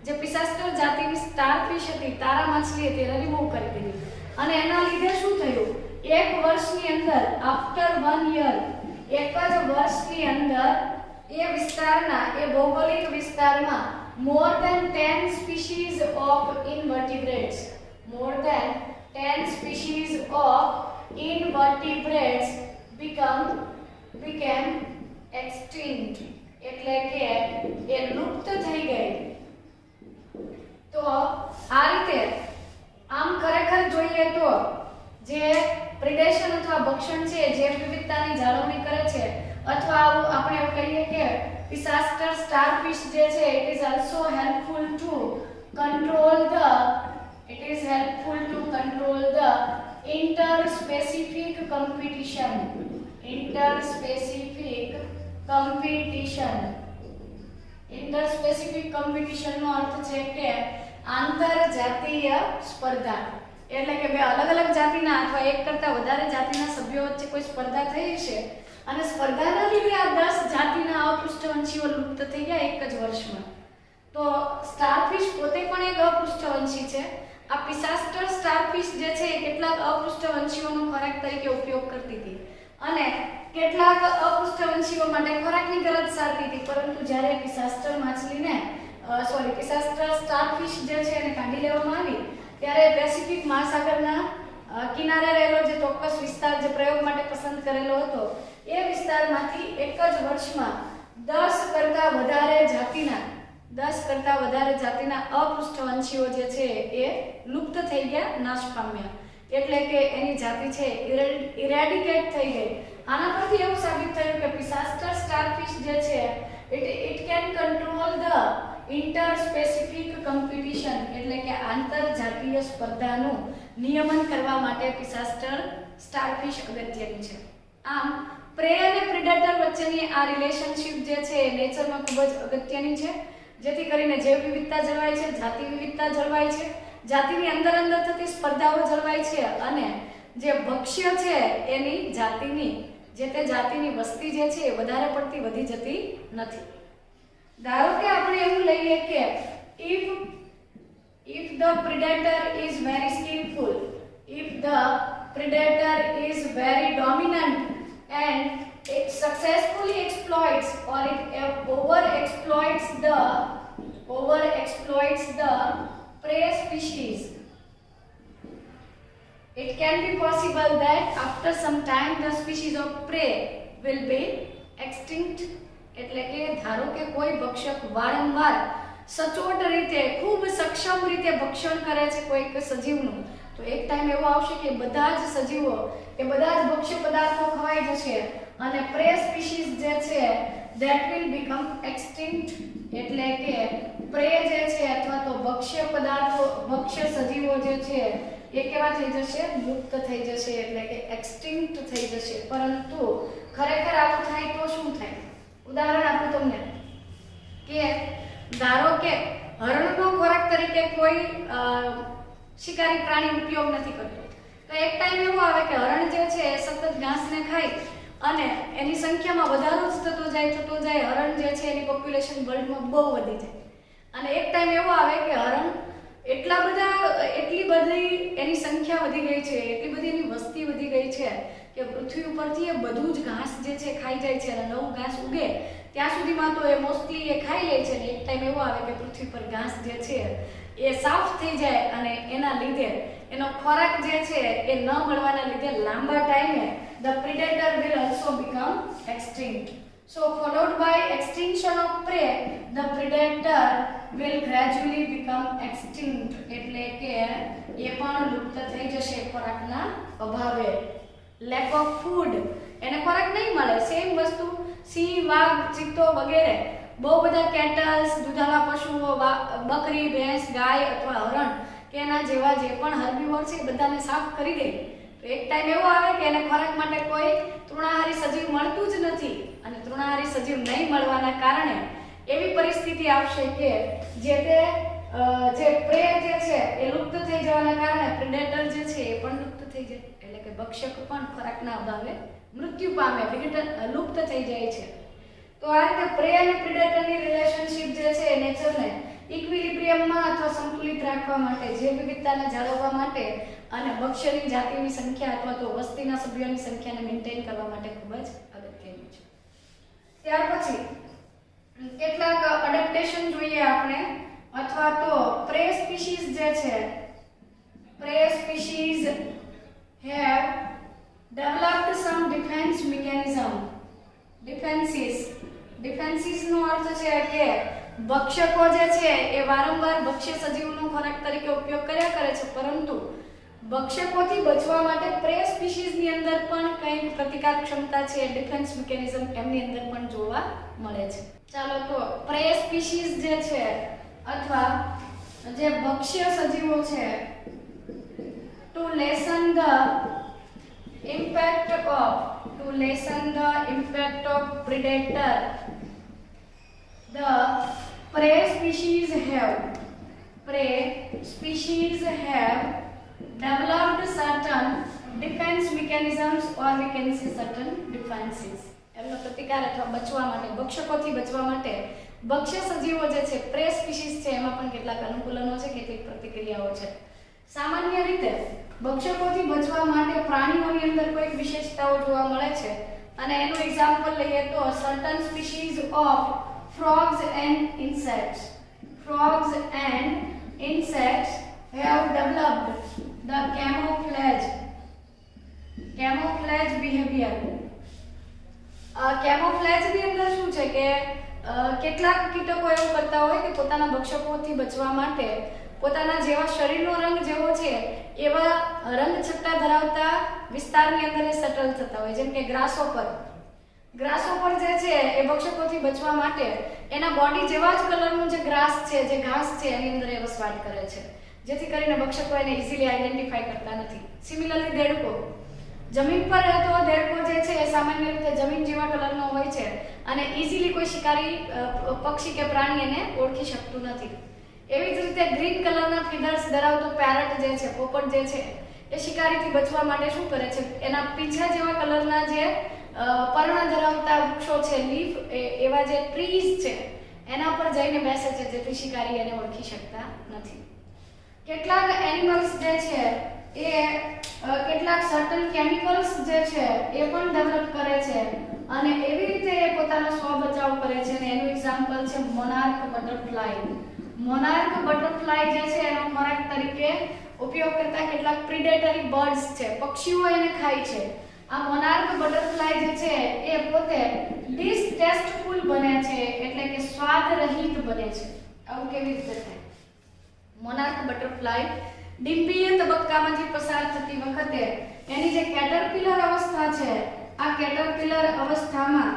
જે પિસાસ્ટર જાતિની સ્ટારફિશ હતી, તારા માછલી હતી, એને રિમૂવ કરી દીધી. અને એના લીધે શું થયું, એક વર્ષની અંદર, આફ્ટર 1 યર, એક જ વર્ષની અંદર એ વિસ્તારના, એ ભૌગોલિક વિસ્તારમાં more than 10 species of invertebrates, more than 10 species of invertebrates became extinct, એટલે કે એ લુપ્ત થઈ ગઈ. તો આ રીતે આમ ખરેખર જોઈએ તો જે પ્રિડેશન અથવા ભક્ષણ છે, જે વિવિધતાની જાળવણી કરે છે, અથવા આપણે એવું કહીએ કે પિસાસ્ટર સ્ટારફિશ જે છે, it is also helpful to control the interspecific competition. Interspecific competition નો અર્થ છે કે આંતરજાતીય સ્પર્ધા. એટલે કે બે અલગ અલગ જાતિના અથવા એક કરતા વધારે જાતિના સભ્યો વચ્ચે કોઈ સ્પર્ધા થઈ છે અને સ્પર્ધાના લીધે આ 10 જાતિના અપૃષ્ઠવંશીઓ લુપ્ત થઈ ગયા એક જ વર્ષમાં. તો સ્ટારફિશ પોતે પણ એક અપૃષ્ઠવંશી છે. આ પિસાસ્ટર સ્ટારફિશ જે છે એ કેટલાક અપૃષ્ઠવંશીઓનો ખોરાક તરીકે ઉપયોગ કરતી હતી અને કેટલાક અપૃષ્ઠવંશીઓ માટે ખોરાકની ગરજ સારતી હતી. પરંતુ જ્યારે પિસાસ્ટર સ્ટારફિશ જે છે એને કાઢી લેવામાં આવી ત્યારે પેસિફિક મહાસાગરના કિનારે રહેલો જે ચોક્કસ વિસ્તાર જે પ્રયોગ માટે પસંદ કરેલો હતો એ વિસ્તારમાંથી એક જ વર્ષમાં 10 કરતા વધારે જાતિના અપૃષ્ઠવંશીઓ જે છે એ લુપ્ત થઈ ગયા, નાશ પામ્યા. એટલે કે એની જાતિ છે ઇરેડિકેટ થઈ ગઈ. આના પરથી એવું સાબિત થયું કે પિસાસ્ટર સ્ટારફિશ જે છે it can control the interspecific competition, એટલે કે આંતરજાતીય સ્પર્ધાનું નિયમન કરવા માટે પિસાસ્ટર સ્ટારફિશ અગત્યની છે. આમ પ્રે અને પ્રેડેટર વચ્ચેની આ રિલેશનશિપ જે છે એ નેચરમાં ખૂબ જ અગત્યની છે, જેથી કરીને જૈવ વિવિધતા જળવાય છે, જાતિ વિવિધતા જળવાય છે, જાતિની અંદર થતી સ્પર્ધાઓ જળવાય છે અને જે ભક્ષ્ય છે એની જાતિની વસ્તી જે છે એ વધારે પડતી વધી જતી નથી. ધારો કે આપણે એવું લઈએ કે if the predator is very skillful, if the predator is very dominant and it successfully exploits or it overexploits the prey species, it can be possible that after some time the species of prey will be extinct. એટલે કે ધારો કે કોઈ ભક્ષક વારંવાર સચોટ રીતે, ખૂબ સક્ષમ રીતે ભક્ષણ કરે છે કોઈક સજીવનું, તો એક ટાઈમ એવો આવશે કે બધા જ સજીવો કે બધા જ ભક્ષ્ય પદાર્થો ખવાઈ જશે અને પ્રે સ્પીસીસ જે છે that will become extinct. એટલે કે પ્રે જે છે અથવા તો ભક્ષ્ય પદાર્થો, ભક્ષ્ય સજીવો જે છે એ કેવા થઈ જશે, લુપ્ત થઈ જશે, એટલે કે એક્સટિંક્ટ થઈ જશે. પરંતુ ખરેખર આવું થાય તો શું થાય? ઉદાહરણ આપું તમને કે ધારો કે હરણનો ખોરાક તરીકે કોઈ શિકારી પ્રાણી ઉપયોગ નથી કરતો, તો એક ટાઈમ એવો આવે કે હરણ જે છે એ સતત ઘાસને ખાય અને એની સંખ્યામાં વધારો જ થતો જાય હરણ જે છે એની પોપ્યુલેશન વર્લ્ડમાં બહુ વધી જાય અને એક ટાઈમ એવો આવે કે હરણ એટલી બધી એની સંખ્યા વધી ગઈ છે, એટલી બધી એની વસ્તી વધી ગઈ છે કે પૃથ્વી ઉપરથી એ બધું જ ઘાસ જે છે ખાઈ જાય છે અને નવું ઘાસ ઉગે ત્યાં સુધીમાં તો એ મોસ્ટલી એ ખાઈ લે છે ને એક ટાઈમ એવો આવે કે પૃથ્વી પર ઘાસ જે છે એ સાફ થઈ જાય અને એના લીધે એનો ખોરાક જે છે એ ન મળવાના લીધે લાંબા ટાઈમે the predator will also become extinct. So followed by extinction of prey, the predator will gradually become extinct. એટલે કે એ પણ લુપ્ત થઈ જશે ખોરાકના અભાવે. lack of food, એને ખોરાક નહીં મળે. સેમ વસ્તુ સિંહ, વાઘ, ચિત્તો વગેરે બહુ બધા કેટલ્સ, દૂધાળા પશુઓ, બકરી, ભેંસ, ગાય અથવા હરણ કે એના જેવા જે પણ હર્બીવોર છે બધાને સાફ કરી દે. તો એક ટાઈમ એવો આવે કે એને ખોરાક માટે કોઈ તૃણાહારી સજીવ મળતું જ નથી અને તૃણાહારી સજીવ નહીં મળવાના કારણે એવી પરિસ્થિતિ આવશે કે જે પ્રે જે છે એ લુપ્ત થઈ જવાના કારણે પ્રેડેટર જે છે એ પણ લુપ્ત થઈ જાય. એટલે કે ભક્ષક પણ ખોરાકના અભાવે મૃત્યુ પામે, લુપ્ત થઈ જાય છે. તો આ રીતે પ્રે અને પ્રેડેટરની રિલેશનશિપ જે છે એ નેચરને ઇક્વિલિબ્રિયમમાં અથવા સંતુલિત રાખવા માટે, જૈવ વિવિધતાને જાળવવા માટે અને ભક્ષ્યની જાતિની સંખ્યા અથવા તો વસ્તીના સભ્યોની સંખ્યાને મેન્ટેન કરવા માટે ખૂબ જ અગત્યનું છે. ત્યાર પછી કેટલાક એડેપ્ટેશન જોઈએ આપણે અથવા તો પ્રે સ્પીસીઝ જે છે, prey species have developed some defense mechanism. Defenses નો અર્થ છે કે ભક્ષકો જે છે એ વારંવાર ભક્ષ્ય સજીવનો ખોરાક તરીકે ઉપયોગ કર્યા કરે છે, પરંતુ ભક્ષકોથી બચવા માટે પ્રે સ્પીસીઝની અંદર પણ કંઈક પ્રતિકાર ક્ષમતા છે, ડિફેન્સ મિકેનિઝમ એમની અંદર પણ જોવા મળે છે. ચાલો તો પ્રે સ્પીસીઝ જે છે અથવા જે ભક્ષ્ય સજીવો છે, to lessen the impact of predator, the prey species have developed certain defense mechanisms, or we can say certain defenses. એમનો પ્રતિકાર અથવા બચવા માટે, ભક્ષકોથી બચવા માટે ભક્ષ્ય સજીવો જે છે પ્રે સ્પીસીઝ છે એમાં પણ કેટલાક અનુકૂલનો છે, કેટલીક પ્રતિક્રિયાઓ છે. સામાન્ય રીતે ભક્ષકોથી બચવા માટે પ્રાણીઓની અંદર કોઈક વિશેષતાઓ જોવા મળે છે અને એનું એક્ઝામ્પલ લઈએ તો certain species of frogs and insects have developed the camouflage behavior. camouflage ની અંદર શું છે કે કેટલાક કીટકો એવું કરતા હોય કે પોતાના ભક્ષકોથી બચવા માટે પોતાના જેવા શરીરનો રંગ જેવો છે એવા રંગ છટ્ટા ધરાવતા વિસ્તારની અંદર એ સેટલ થતા હોય. જેમ કે ગ્રાસહોપર જે છે એ ભક્ષકોથી બચવા માટે એના બોડી જેવા જ કલરનું જે ગ્રાસ છે, જે ઘાસ છે એની અંદર એ વસવાટ કરે છે, જેથી કરીને ભક્ષકો એને ઇઝીલી આઈડેન્ટિફાઈ કરતા નથી. સિમિલરલી દેડકો, જમીન પર રહેતો દેડકો જે છે એ સામાન્ય રીતે જમીન જેવા કલરનો હોય છે અને ઇઝીલી કોઈ શિકારી પક્ષી કે પ્રાણી એને ઓળખી શકતું નથી. એવી જ રીતે ગ્રીન કલરના ફીધર્સ ધરાવતો પેરટ જે છે, પોપટ જે છે એ શિકારીથી બચવા માટે શું કરે છે, એના પીંછા જેવા કલરના જે પર્ણ ધરાવતા વૃક્ષો છે, લીફ એવા જે ટ્રીઝ છે એના પર જઈને બેસે છે, જેથી શિકારી એને ઓળખી શકતા નથી. કેટલાક એનિમલ્સ જે છે એ કેટલાક સર્ટન કેમિકલ્સ જે છે એ પણ ડેવલપ કરે છે અને એવી રીતે એ પોતાનો સ્વ બચાવ કરે છે અને એનું એક્ઝામ્પલ છે મોનાર્ક બટરફ્લાય. મોનાર્ક બટરફ્લાય જે છે એનો ખોરાક તરીકે ઉપયોગ કરતા કેટલાક પ્રિડેટરી બર્ડ્સ છે, પક્ષીઓ એને ખાય છે. આ મોનાર્ક બટરફ્લાય જે છે એ પોતે ડિસટેસ્ટફુલ બને છે, એટલે કે સ્વાદ રહિત બને છે. આવું કેવી રીતે થાય? મોનાર્ક બટરફ્લાય ડિમ્બીય તબક્કામાંથી પસાર થતી વખતે એની જે કેટરપિલર અવસ્થા છે, આ કેટરપિલર અવસ્થામાં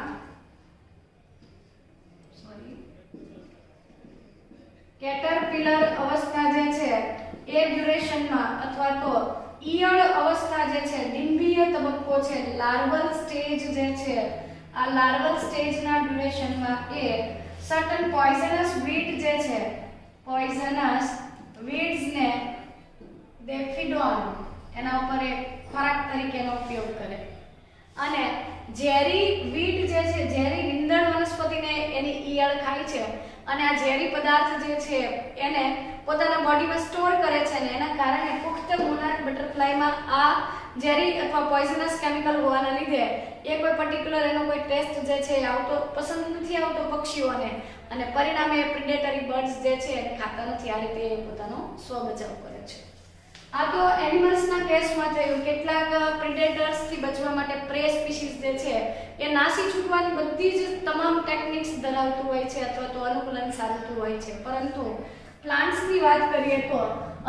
કેટરપિલર અવસ્થા જે છે એ ડ્યુરેશનમાં અથવા તો ઈયળ અવસ્થા જે છે, ડિમ્બીય તબક્કો છે, લાર્વલ સ્ટેજ જે છે, આ લાર્વલ સ્ટેજના ડ્યુરેશનમાં એ સર્ટન પોઈઝનસ વીડ જે છે, પોઈઝનસ વીડ્સ ને દે ફીડ ઓન, એના ઉપર એ ખોરાક તરીકેનો ઉપયોગ કરે. અને ઝેરી વીટ જે છે, ઝેરી નીંદણ વનસ્પતિને એની ઈયળ ખાય છે અને આ ઝેરી પદાર્થ જે છે એને પોતાના બોડીમાં સ્ટોર કરે છે અને એના કારણે પુખ્ત મોનાર્ક બટરફ્લાયમાં આ ઝેરી અથવા પોઈઝનસ કેમિકલ હોવાના લીધે એ કોઈ પર્ટિક્યુલર એનો કોઈ ટેસ્ટ જે છે આવતો પસંદ નથી આવતો પક્ષીઓને અને પરિણામે પ્રિડેટરી બર્ડ્સ જે છે એને ખાતા નથી. આ રીતે એ પોતાનો સ્વબચાવ કરે છે. આ તો એનિમલ્સના કેસમાં થયું. કેટલાક પ્રિડેટર્સથી બચવા માટે પ્રે સ્પીસીસ જે છે એ નાસી છૂટવાની બધી જ તમામ ટેકનિક્સ ધરાવતું હોય છે અથવા તો અનુકૂલન સાધતું હોય છે. પરંતુ પ્લાન્ટ્સની વાત કરીએ તો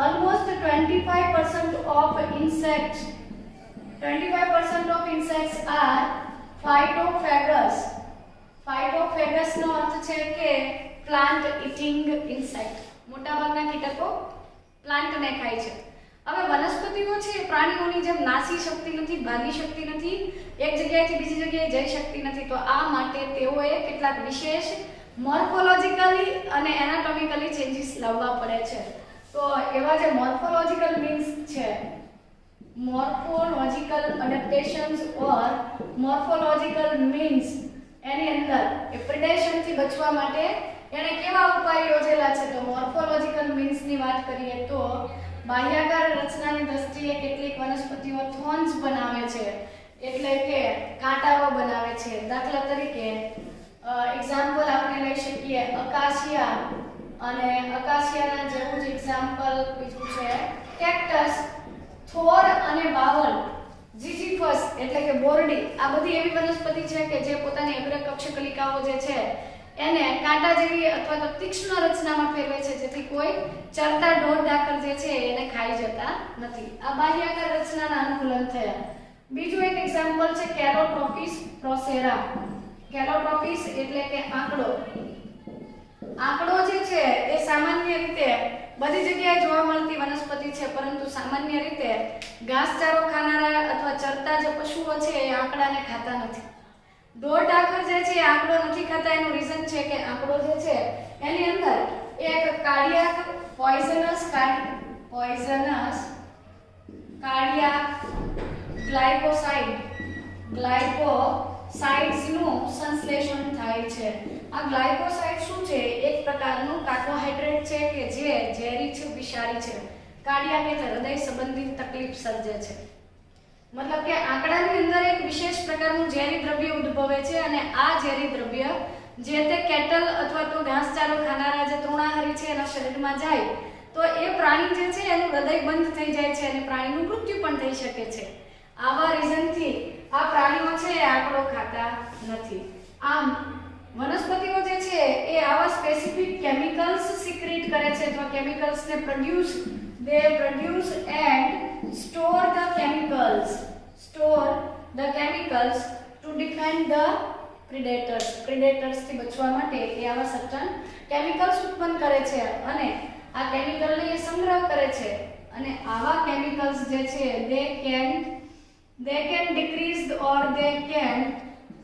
almost 25% of insects are phytophagous. phytophagous નો અર્થ છે કે પ્લાન્ટ ઇટિંગ ઇન્સેક્ટ. મોટાભાગના કીટકો પ્લાન્ટને ખાય છે. હવે વનસ્પતિઓ છે પ્રાણીઓની જેમ નાસી શકતી નથી, ભાગી શકતી નથી, એક જગ્યાએથી બીજી જગ્યાએ જઈ શકતી નથી. તો આ માટે તેઓએ કેટલાક વિશેષ મોર્ફોલોજિકલી અને એનાટોમિકલી ચેન્જીસ લાવવા પડે છે. તો એવા જે મોર્ફોલોજિકલ મીન્સ છે, મોર્ફોલોજિકલ એડેપ્ટેશન્સ ઓર મોર્ફોલોજિકલ મીન્સ, એની અંદર એ પ્રિડેશનથી બચવા માટે એને કેવા ઉપાય યોજેલા છે. તો મોર્ફોલોજિકલ મીન્સની વાત કરીએ તો બાહ્યાકાર રચનાની દ્રષ્ટિએ કેટલીક વનસ્પતિઓ થોર્ન્સ બનાવે છે, એટલે કે કાંટાઓ બનાવે છે. દાખલા તરીકે એક્ઝામ્પલ આપણે લઈ શકીએ અકાશિયા, અને અકાશિયાના જેવું જ એક્ઝામ્પલ બીજું છે કેક્ટસ, થોર અને બાવલ, જીજીફસ એટલે કે બોરડી. આ બધી એવી વનસ્પતિ છે કે જે પોતાની અગ્રકક્ષ કલિકાઓ જે છે એને કાંટા જેવી અથવા તો તીક્ષ્ણ રચનામાં ફેરવે છે, જેથી કોઈ ચરતા ઢોર ડાકર જે છે એને ખાઈ જતા નથી. આ બાહ્યાકાર રચનાના અનુકૂલન થયા. બીજું એક એક્ઝામ્પલ છે કેલોટ્રોપિસ પ્રોસેરા. કેલોટ્રોપિસ એટલે કે આંકડો. આંકડો જે છે એ સામાન્ય રીતે બધી જગ્યાએ જોવા મળતી વનસ્પતિ છે, પરંતુ સામાન્ય રીતે ઘાસચારો ખાનારા અથવા ચરતા જે પશુઓ છે એ આંકડાને ખાતા નથી. ઢોર ડાકર જે છે આંકડો નથી ખાતા. એનું રીઝન છે કે આંકડો જે છે એની અંદર એક કાર્ડિયાક પોઈઝનસ કાર્ડિયાક ગ્લાયકોસાઇડ્સનું સંશ્લેષણ થાય છે. આ ગ્લાયકોસાઇડ શું છે? એક પ્રકારનું કાર્બોહાઈડ્રેટ છે કે જે ઝેરી છે, વિષારી છે. કાર્ડિયાક એટલે હૃદય સંબંધિત તકલીફ સર્જે છે. મતલબ કે આંકડાની અંદર એક વિશેષ પ્રકારનું ઝેરી દ્રવ્ય ઉદ્ભવે છે અને આ ઝેરી દ્રવ્ય જે તે કેટલ અથવા તો ઘાસચારો ખાનારા જે તૃણાહારી છે એના શરીરમાં જાય તો એ પ્રાણી જે છે એનું હૃદય બંધ થઈ જાય છે અને પ્રાણીનું મૃત્યુ પણ થઈ શકે છે. આવા રીઝનથી આ પ્રાણીઓ છે એ આંકડો ખાતા નથી. આમ વનસ્પતિઓ જે છે એ આવા સ્પેસિફિક કેમિકલ્સ સિક્રેટ કરે છે અથવા કેમિકલ્સને produce and store the chemicals to defend the predators થી બચવા માટે એ આવા સર્ટન કેમિકલ્સ ઉત્પન્ન કરે છે અને આ કેમિકલને એ સંગ્રહ કરે છે અને આવા કેમિકલ્સ જે છે they can decrease or they can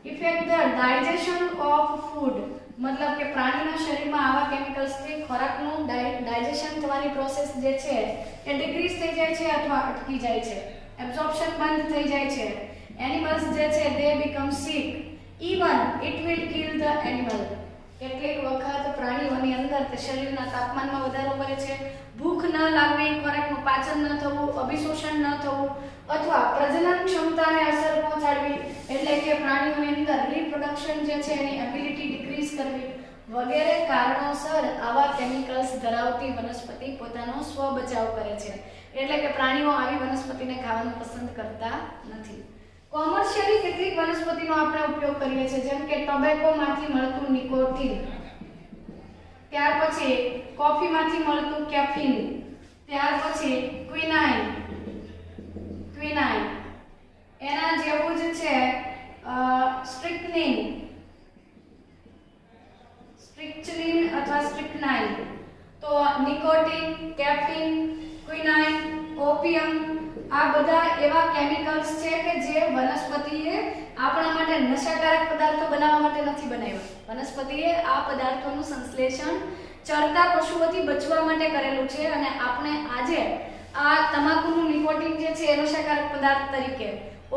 affect the digestion of food. મતલબ કે પ્રાણીના શરીરમાં આવા કેમિકલ્સથી ખોરાકનું ડાયજેશન થવાની પ્રોસેસ જે છે એ ડિક્રીઝ થઈ જાય છે અથવા અટકી જાય છે. એબ્ઝોર્પ્શન બંધ થઈ જાય છે. એનિમલ્સ જે છે they become sick. Even it will kill the animal. કેટલીક વખત પ્રાણીઓની અંદર તે શરીરના તાપમાનમાં વધારો કરે છે, ભૂખ ન લાગવી, ખોરાકનું પાચન ન થવું, અભિશોષણ ન થવું અથવા પ્રજનન ક્ષમતાને અસર પહોંચાડવી, એટલે કે પ્રાણીઓની અંદર રિપ્રોડક્શન જે છે એની એબિલિટી ડિક્રીઝ કરવી વગેરે કારણોસર આવા કેમિકલ્સ ધરાવતી વનસ્પતિ પોતાનો સ્વબચાવ કરે છે. એટલે કે પ્રાણીઓ આવી વનસ્પતિને ખાવાનું પસંદ કરતા નથી. કોમર્શિયલી કેટલીક વનસ્પતિનો આપણે ઉપયોગ કરીએ છીએ, જેમ કે ટોબેકોમાંથી મળતું નિકોટિન, ત્યાર પછી કોફીમાંથી મળતું કેફીન, ત્યાર પછી ક્વિનાઇન, એના જેવું જ છે સ્ટ્રિક્નિન અથવા સ્ટ્રિક્નાઇન. તો નિકોટિન, કેફીન, ક્વિનાઇન, ઓપિયમ આ બધા એવા કેમિકલ્સ છે કે જે વનસ્પતિએ આપણા માટે નશાકારક પદાર્થો બનાવવા માટે નથી બનાવ્યા. વનસ્પતિએ આ પદાર્થોનું સંશ્લેષણ ચરતા પશુઓથી બચવા માટે કરેલું છે અને આપણે આજે આ તમાકુનું નિકોટિન જે છે એ નશાકારક પદાર્થ તરીકે,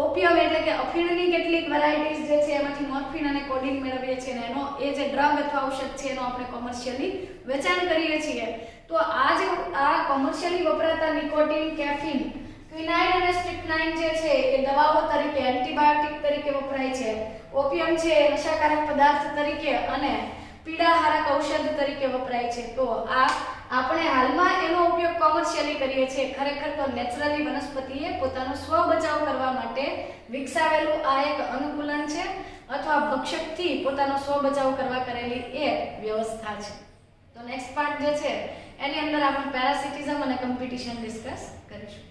ઓપિયમ એટલે કે અફીણની કેટલીક વેરાયટીઝ જે છે એમાંથી મોર્ફિન અને કોડીન મેળવીએ છીએ અને એનો એ જે ડ્રગ અથવા ઔષધ છે એનો આપણે કોમર્શિયલી વેચાણ કરીએ છીએ. તો આ કોમર્શિયલી વપરાતા નિકોટિન, કેફીન, ક્વિનાઇન અને સ્ટ્રિક્નાઇન જે છે એ દવાઓ તરીકે, એન્ટીબાયોટિક તરીકે વપરાય છે. ઓપિયમ છે એ નશાકારક પદાર્થ તરીકે અને પીડાહારક ઔષધ તરીકે વપરાય છે. તો આપણે હાલમાં એનો ઉપયોગ કોમર્શિયલી કરીએ છીએ. ખરેખર તો નેચરલી વનસ્પતિએ પોતાનો સ્વ બચાવ કરવા માટે વિકસાવેલું આ એક અનુકૂલન છે અથવા ભક્ષકથી પોતાનો સ્વ બચાવ કરવા કરેલી એક વ્યવસ્થા છે. તો નેક્સ્ટ પાર્ટ જે છે એની અંદર આપણે પેરાસિટિઝમ અને કોમ્પિટિશન ડિસ્કસ કરીશું.